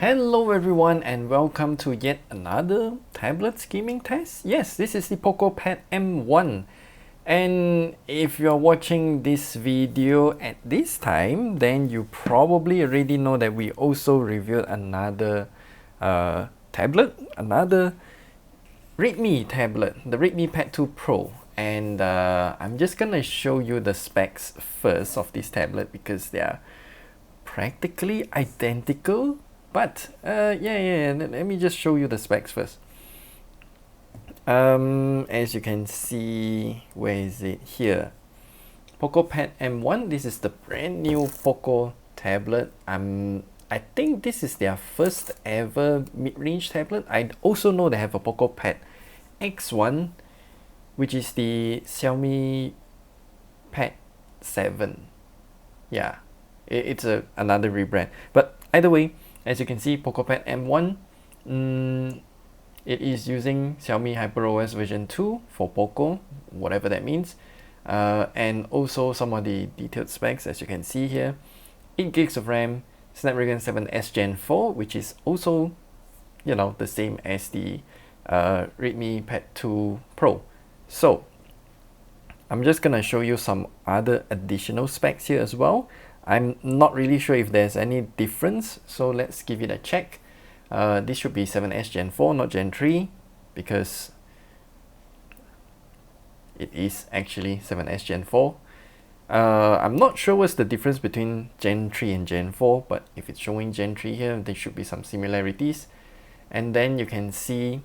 Hello everyone and welcome to yet another tablet gaming test. Yes, this is the POCO Pad M1. And if you're watching this video at this time, then you probably already know that we also reviewed another tablet, another Redmi tablet, the Redmi Pad 2 Pro. And I'm just gonna show you the specs first of this tablet because they are practically identical. But let me just show you the specs first. As you can see, where is it? Here. POCO Pad M1, this is the brand new POCO tablet. I think this is their first ever mid-range tablet. I also know they have a POCO Pad X1, which is the Xiaomi Pad 7. Yeah, it's another rebrand. But either way, as you can see, POCO Pad M1, it is using Xiaomi HyperOS version 2 for POCO, whatever that means. And also some of the detailed specs, as you can see here. 8 gigs of RAM, Snapdragon 7S Gen 4, which is also, you know, the same as the Redmi Pad 2 Pro. So, I'm just gonna show you some other additional specs here as well. I'm not really sure if there's any difference, so let's give it a check. This should be 7S Gen 4, not Gen 3, because it is actually 7S Gen 4. I'm not sure what's the difference between Gen 3 and Gen 4, but if it's showing Gen 3 here, there should be some similarities. And then you can see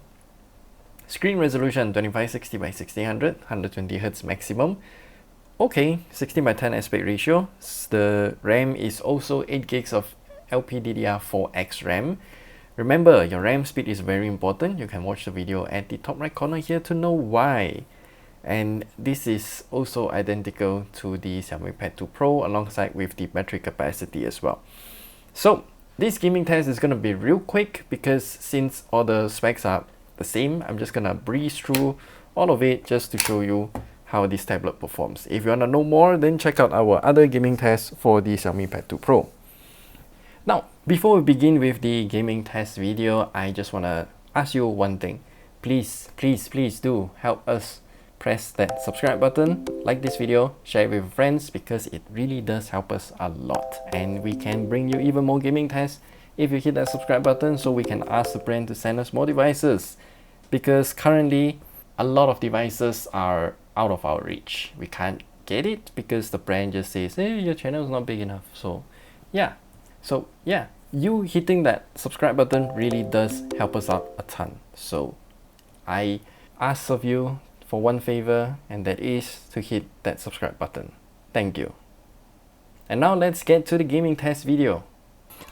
screen resolution 2560 by 1600, 120Hz maximum. Okay, 16 by 10 aspect ratio. The RAM is also 8 gigs of LPDDR4X RAM. Remember, your RAM speed is very important. You can watch the video at the top right corner here to know why. And this is also identical to the Xiaomi Pad 2 Pro alongside with the battery capacity as well. So this gaming test is going to be real quick because since all the specs are the same, I'm just going to breeze through all of it just to show you how this tablet performs. If you want to know more, then check out our other gaming tests for the Xiaomi Pad 2 Pro. Now, before we begin with the gaming test video, I just want to ask you one thing. Please do help us press that subscribe button, like this video, share it with friends because it really does help us a lot. And we can bring you even more gaming tests if you hit that subscribe button so we can ask the brand to send us more devices. Because currently, a lot of devices are out of our reach. We can't get it because the brand just says, hey, your channel is not big enough. So yeah, you hitting that subscribe button really does help us out a ton. So I ask of you for one favor, and that is to hit that subscribe button. Thank you. And now let's get to the gaming test video.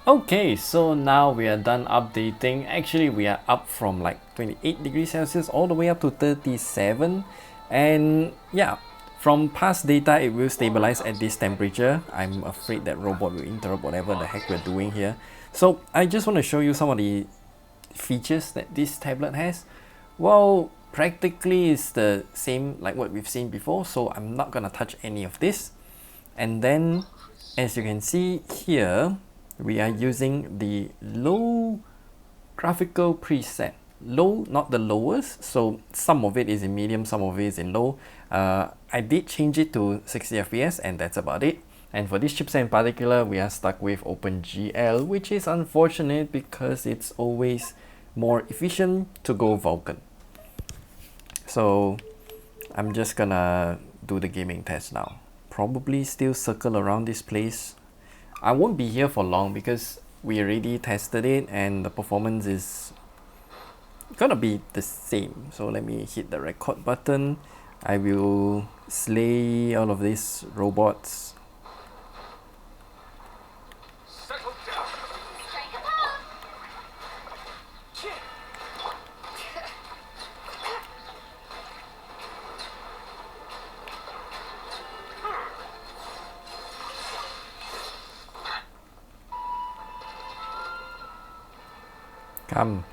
Okay, so now we are done updating. Actually, we are up from like 28 degrees Celsius all the way up to 37. And yeah, from past data, it will stabilize at this temperature. I'm afraid that robot will interrupt whatever the heck we're doing here. So I just want to show you some of the features that this tablet has. Well, practically it's the same like what we've seen before, so I'm not gonna touch any of this. And then, as you can see here, we are using the low graphical preset. Low, not the lowest, so some of it is in medium, some of it is in low. I did change it to 60 FPS and that's about it. And for this chipset in particular, we are stuck with OpenGL, which is unfortunate because it's always more efficient to go Vulkan. So I'm just gonna do the gaming test now. Probably still circle around this place. I won't be here for long because we already tested it and the performance is gonna be the same. So let me hit the record button. I will slay all of these robots. Come,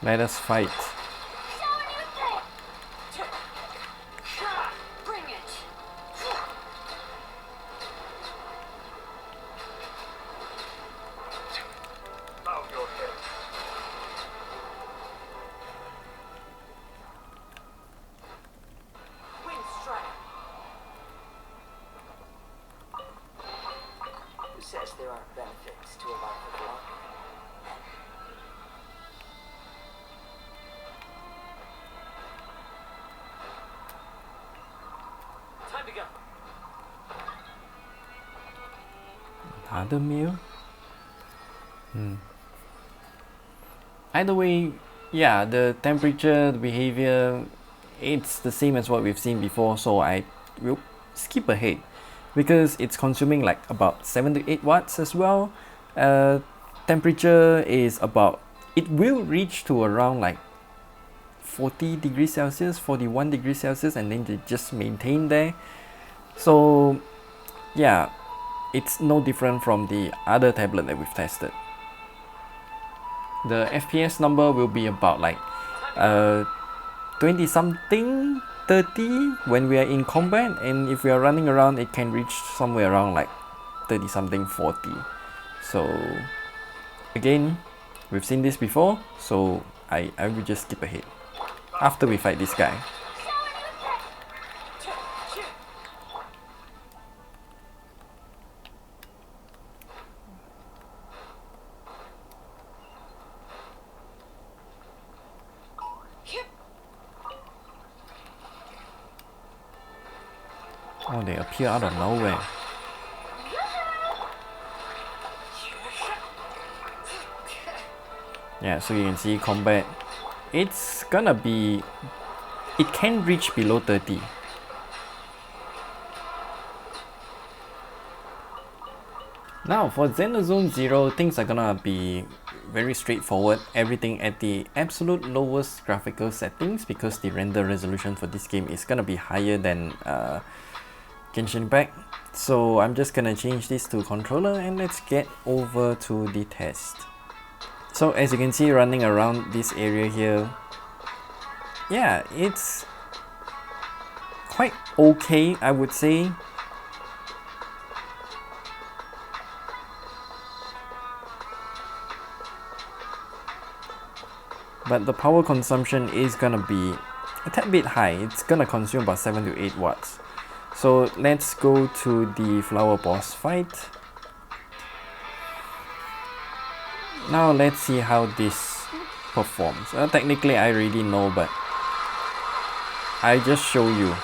let us fight. Bring it. Bow your are benefits to a life of walking. Time to go. Another meal? Either way, yeah, the temperature, the behavior, it's the same as what we've seen before, so I will skip ahead because it's consuming like about 7 to 8 watts as well. Temperature is about, it will reach to around like 40 degrees Celsius, 41 degrees Celsius, and then they just maintain there. So yeah, it's no different from the other tablet that we've tested. The FPS number will be about like 20 something, 30 when we are in combat, and if we are running around it can reach somewhere around like 30 something, 40. So again, we've seen this before, so I will just skip ahead after we fight this guy. Oh, they appear out of nowhere. Yeah, so you can see combat. It's gonna be, it can reach below 30. Now for Zenless 0, things are gonna be very straightforward. Everything at the absolute lowest graphical settings because the render resolution for this game is gonna be higher than Genshin Impact. So I'm just gonna change this to controller and let's get over to the test. So as you can see, running around this area here, yeah, it's quite okay, I would say. But the power consumption is gonna be a tad bit high. It's gonna consume about 7 to 8 watts. So let's go to the flower boss fight. Now let's see how this performs. Technically I already know, but I just show you.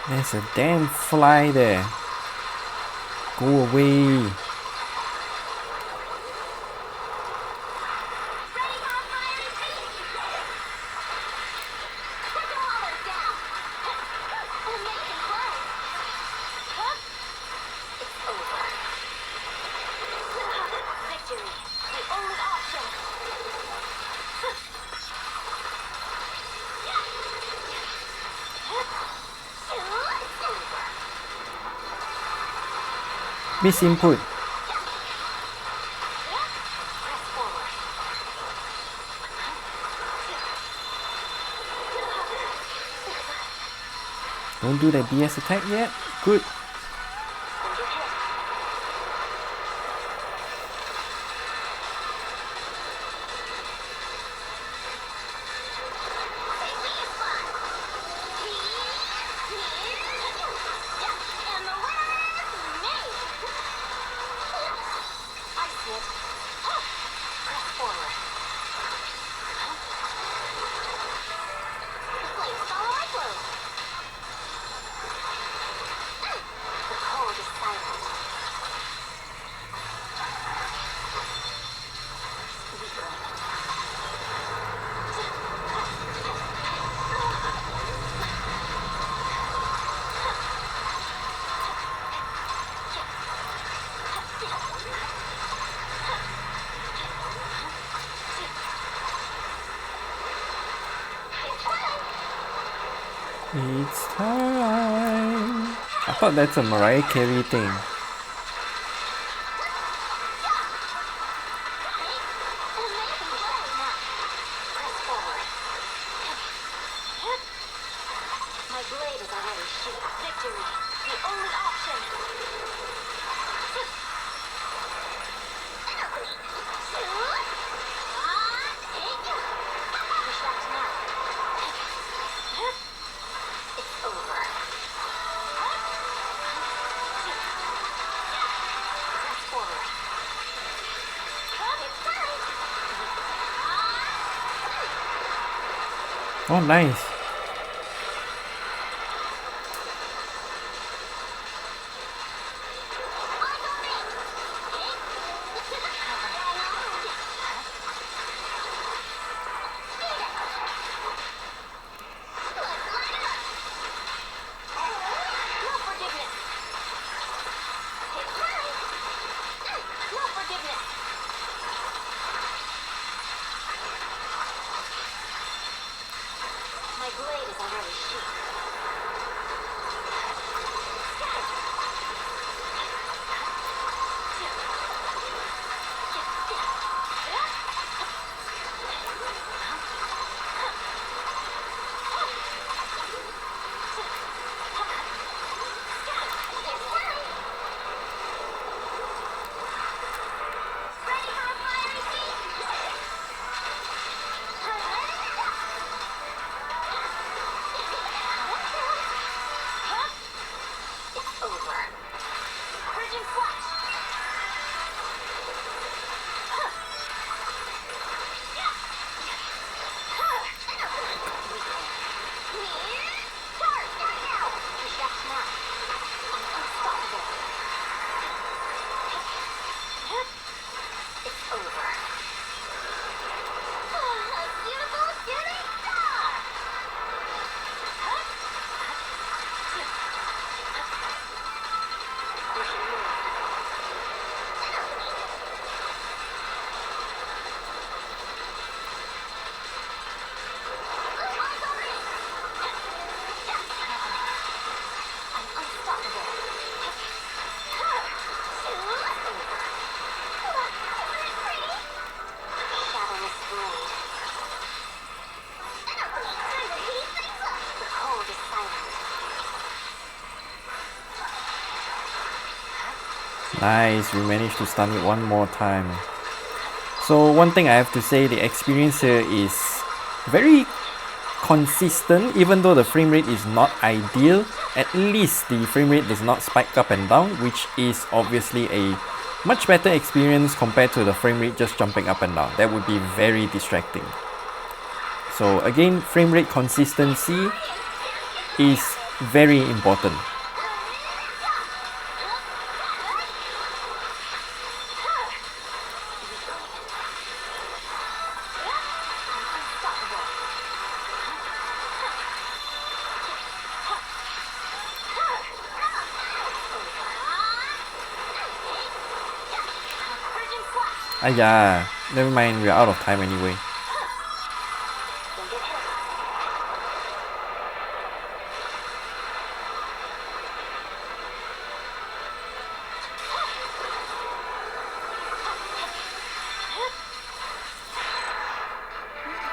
There's a damn fly there. Go away. Miss input. Don't do that BS attack yet. Good. It's time. I thought that's a Mariah Carey thing. My blade is already sheet. Victory, the only option. Distract now. It's over. Press forward. It's time. Oh, nice. No forgiveness. It's time. No forgiveness. My blade is already sheathed. Ready for a fiery feast? It's over. Urgent flash. Start now. Distract now. I'm unstoppable. It's over. A beautiful shooting star. We should move. I'm unstoppable. Shadowless blade. Time to heat things up. The cold is silent. Nice, we managed to stun it one more time. So one thing I have to say, the experience here is very consistent. Even though the frame rate is not ideal, at least the frame rate does not spike up and down, which is obviously a much better experience compared to the frame rate just jumping up and down. That would be very distracting. So again, frame rate consistency is very important. Yeah, never mind, we're out of time anyway.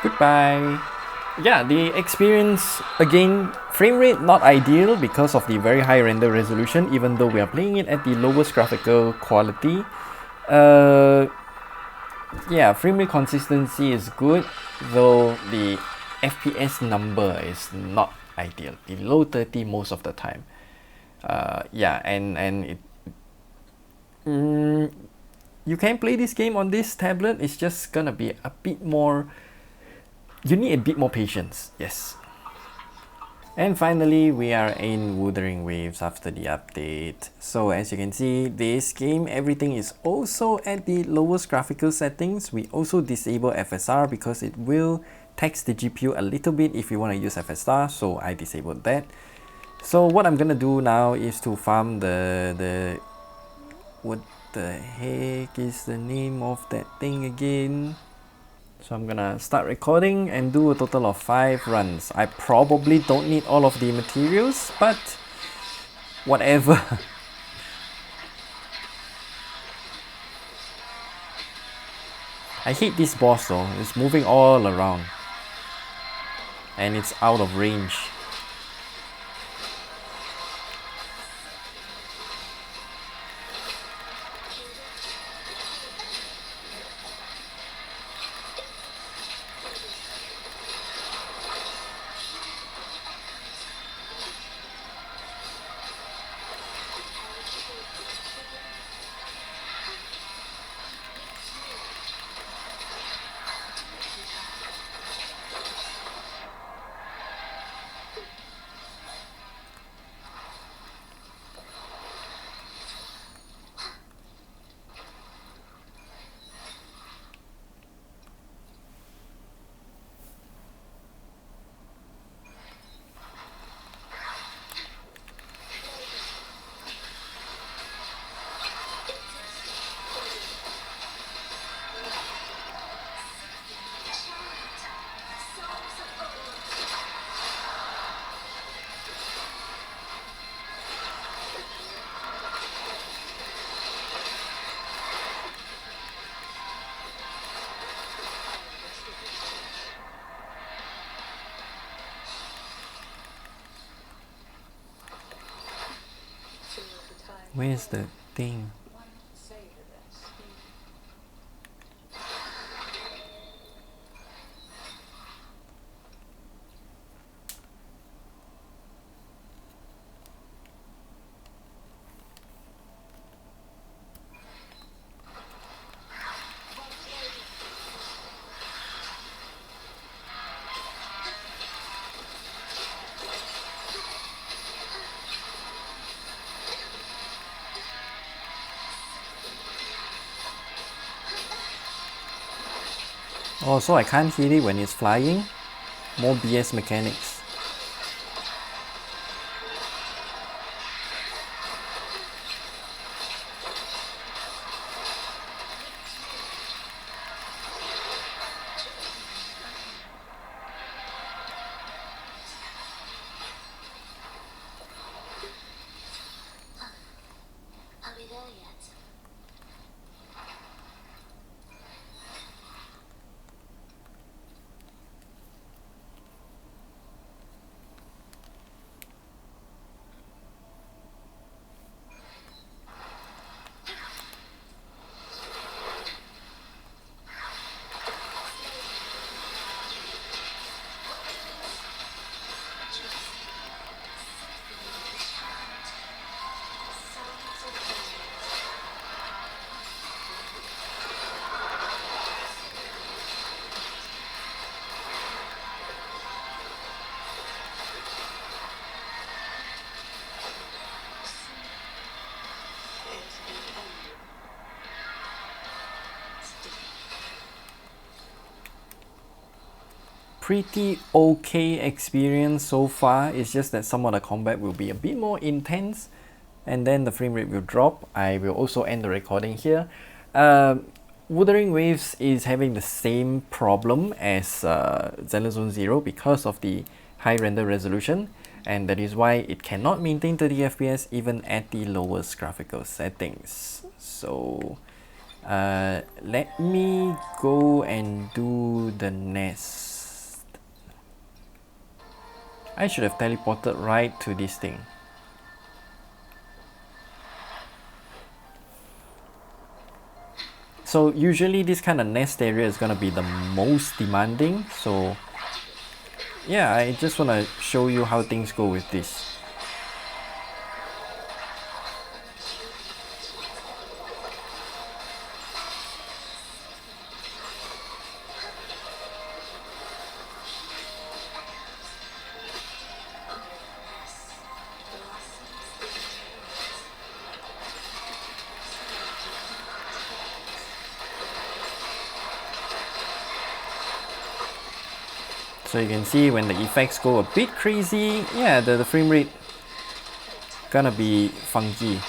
Goodbye. Yeah, the experience, again, frame rate not ideal because of the very high render resolution, even though we are playing it at the lowest graphical quality. Yeah, frame rate consistency is good, though the FPS number is not ideal, below 30 most of the time. Yeah, and it, you can play this game on this tablet. It's just gonna be a bit more, you need a bit more patience, yes. And finally, we are in Wuthering Waves after the update. So as you can see, this game, everything is also at the lowest graphical settings. We also disable FSR because it will tax the GPU a little bit if you want to use FSR, so I disabled that. So what I'm gonna do now is to farm the what the heck is the name of that thing again? So I'm gonna start recording and do a total of 5 runs. I probably don't need all of the materials, but whatever. I hate this boss though, it's moving all around. And it's out of range. Where's the thing? Oh, so I can't hit it when it's flying? More BS mechanics. Are we there yet? Pretty okay experience so far. It's just that some of the combat will be a bit more intense and then the frame rate will drop. I will also end the recording here. Wuthering Waves is having the same problem as Zenless Zone Zero because of the high render resolution, and that is why it cannot maintain 30 FPS even at the lowest graphical settings. So let me go and do the nest. I should have teleported right to this thing. So usually this kind of nest area is gonna be the most demanding. So yeah, I just wanna show you how things go with this. So you can see when the effects go a bit crazy, yeah, the frame rate gonna be funky.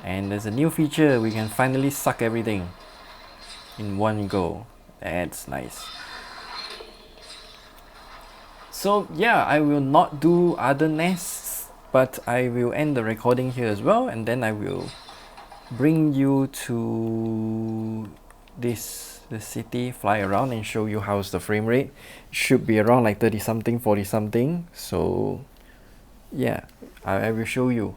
And there's a new feature, we can finally suck everything in one go. That's nice. So yeah, I will not do other nests, but I will end the recording here as well, and then I will bring you to the city, fly around and show you how's the frame rate. Should be around like 30 something, 40 something. So yeah, I will show you.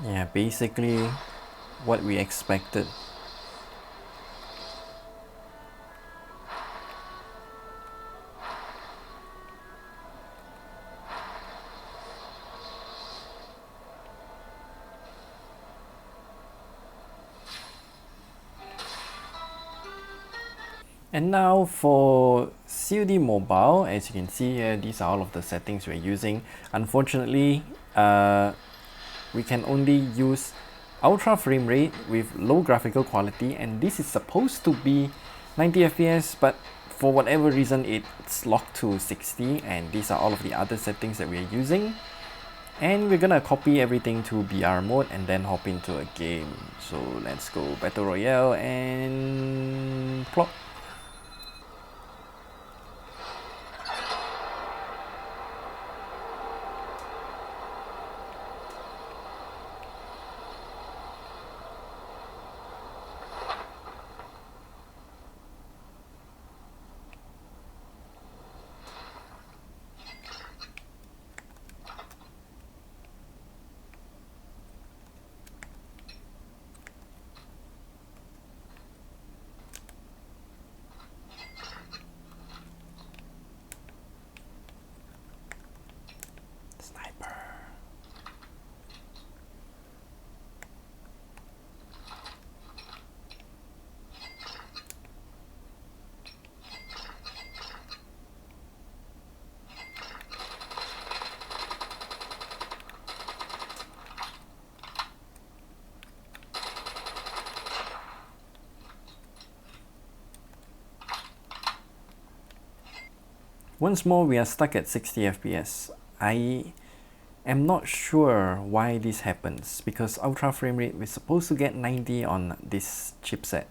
Yeah, basically what we expected. And now for COD Mobile, as you can see here, these are all of the settings we're using. Unfortunately, we can only use ultra frame rate with low graphical quality, and this is supposed to be 90 FPS, but for whatever reason it's locked to 60, and these are all of the other settings that we're using. And we're gonna copy everything to BR mode and then hop into a game. So let's go Battle Royale and plop. Once more, we are stuck at 60 FPS. I am not sure why this happens, because ultra frame rate we're supposed to get 90 on this chipset.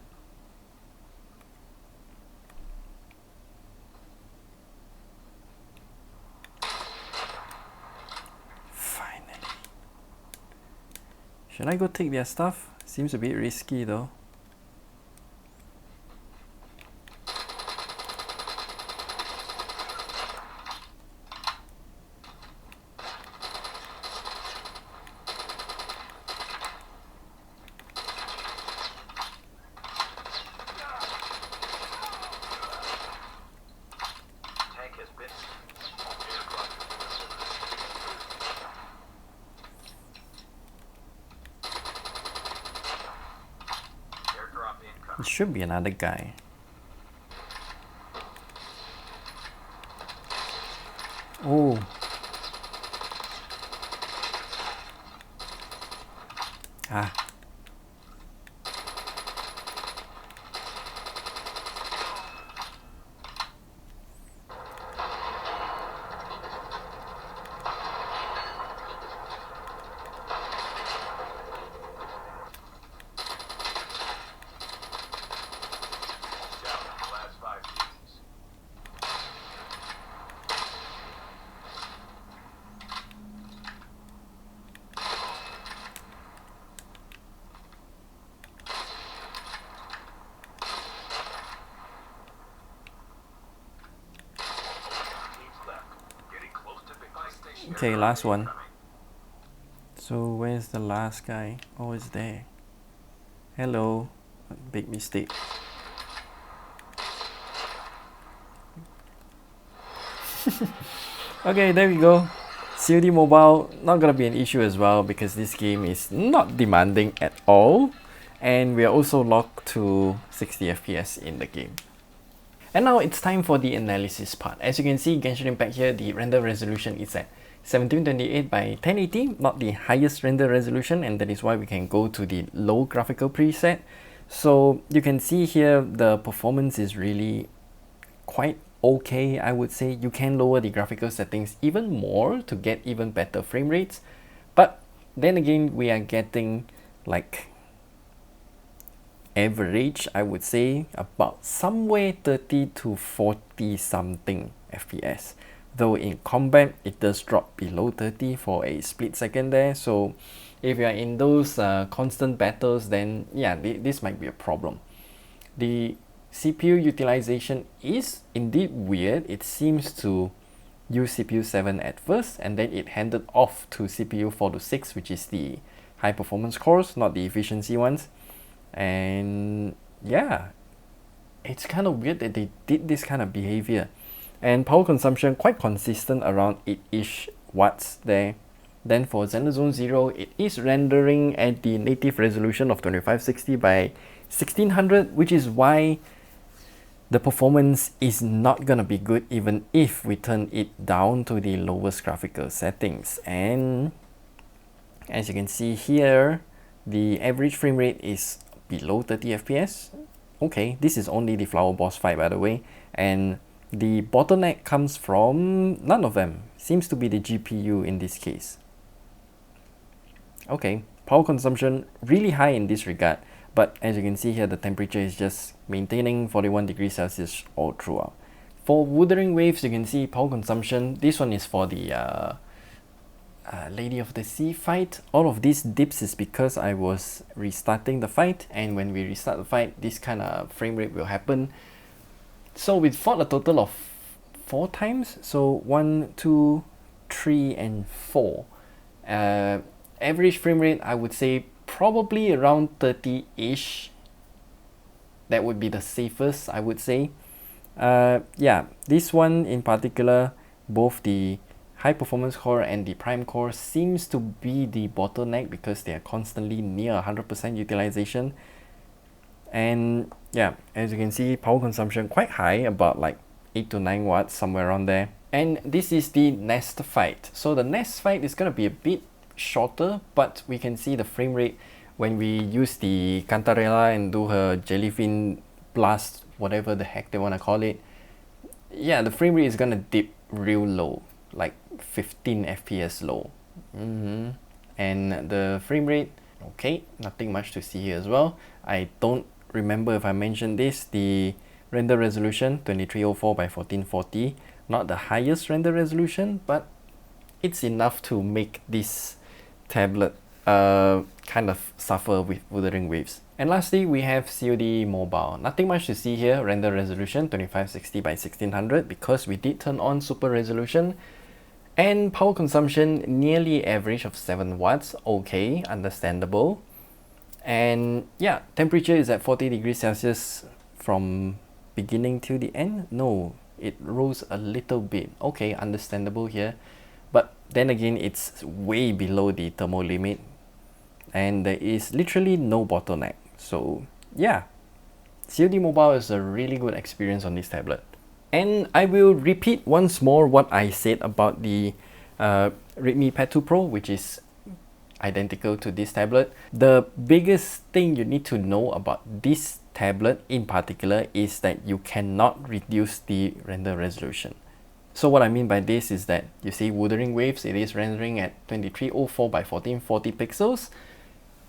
Finally. Should I go take their stuff? Seems a bit risky though. It should be another guy. Oh. Ah. Okay, last one. So where's the last guy? Oh, it's there. Hello. Big mistake. Okay, there we go. COD Mobile, not gonna be an issue as well because this game is not demanding at all. And we are also locked to 60 FPS in the game. And now it's time for the analysis part. As you can see, Genshin Impact here, the render resolution is at 1728 by 1080, not the highest render resolution, and that is why we can go to the low graphical preset. So you can see here the performance is really quite okay, I would say. You can lower the graphical settings even more to get even better frame rates, but then again we are getting like average, I would say, about somewhere 30 to 40 something FPS, though in combat it does drop below 30 for a split second there. So if you are in those constant battles, then yeah, this might be a problem. The CPU utilization is indeed weird. It seems to use CPU 7 at first, and then it handed off to CPU 4 to 6, which is the high performance cores, not the efficiency ones. And yeah, it's kind of weird that they did this kind of behavior. And power consumption quite consistent around 8-ish watts there. Then for Zenless Zone 0, it is rendering at the native resolution of 2560 by 1600, which is why the performance is not gonna be good even if we turn it down to the lowest graphical settings. And as you can see here, the average frame rate is below 30 FPS. Okay, this is only the Flower Boss fight, by the way, and the bottleneck comes from none of them. Seems to be the GPU in this case. Okay, power consumption really high in this regard, but as you can see here, the temperature is just maintaining 41 degrees Celsius all throughout. For Wuthering Waves, you can see power consumption. This one is for the Lady of the Sea fight. All of these dips is because I was restarting the fight, and when we restart the fight, this kind of frame rate will happen. So we fought a total of 4 times, so 1, 2, 3 and 4. Average frame rate, I would say probably around 30-ish. That would be the safest, I would say. Yeah, this one in particular, both the high performance core and the prime core seems to be the bottleneck because they are constantly near 100% utilization. And yeah, as you can see, power consumption quite high, about like 8 to 9 watts, somewhere around there. And this is the nest fight. So the nest fight is going to be a bit shorter, but we can see the frame rate when we use the Cantarella and do her jellyfin blast, whatever the heck they want to call it. Yeah, the frame rate is going to dip real low, like 15 FPS low. And the frame rate, okay, nothing much to see here as well. I don't remember if I mentioned this. The render resolution 2304 by 1440, not the highest render resolution, but it's enough to make this tablet kind of suffer with Wuthering Waves. And lastly, we have COD Mobile. Nothing much to see here. Render resolution 2560 by 1600 because we did turn on super resolution. And power consumption nearly average of 7 watts. Okay, understandable. And yeah, temperature is at 40 degrees Celsius from beginning till the end. No, it rose a little bit. Okay, understandable here. But then again, it's way below the thermal limit. And there is literally no bottleneck. So yeah, COD Mobile is a really good experience on this tablet. And I will repeat once more what I said about the Redmi Pad 2 Pro, which is identical to this tablet. The biggest thing you need to know about this tablet in particular is that you cannot reduce the render resolution. So what I mean by this is that you see Wuthering Waves, it is rendering at 2304 by 1440 pixels.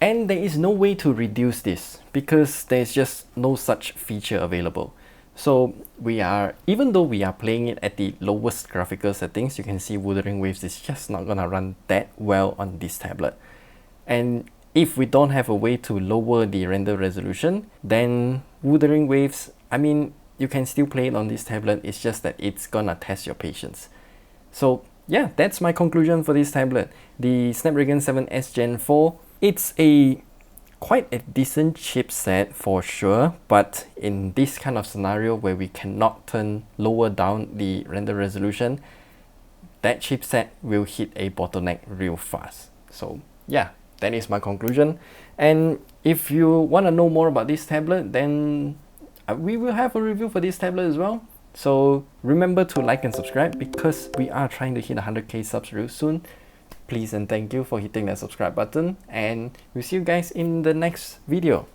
And there is no way to reduce this because there's just no such feature available. So we are, even though we are playing it at the lowest graphical settings, you can see Wuthering Waves is just not gonna run that well on this tablet. And if we don't have a way to lower the render resolution, then Wuthering Waves, I mean, you can still play it on this tablet, it's just that it's gonna test your patience. So yeah, that's my conclusion for this tablet. The Snapdragon 7S Gen 4, it's quite a decent chipset for sure, but in this kind of scenario where we cannot lower down the render resolution, that chipset will hit a bottleneck real fast. So yeah, that is my conclusion. And if you want to know more about this tablet, then we will have a review for this tablet as well. So remember to like and subscribe because we are trying to hit 100k subs real soon. Please and thank you for hitting that subscribe button, and we'll see you guys in the next video.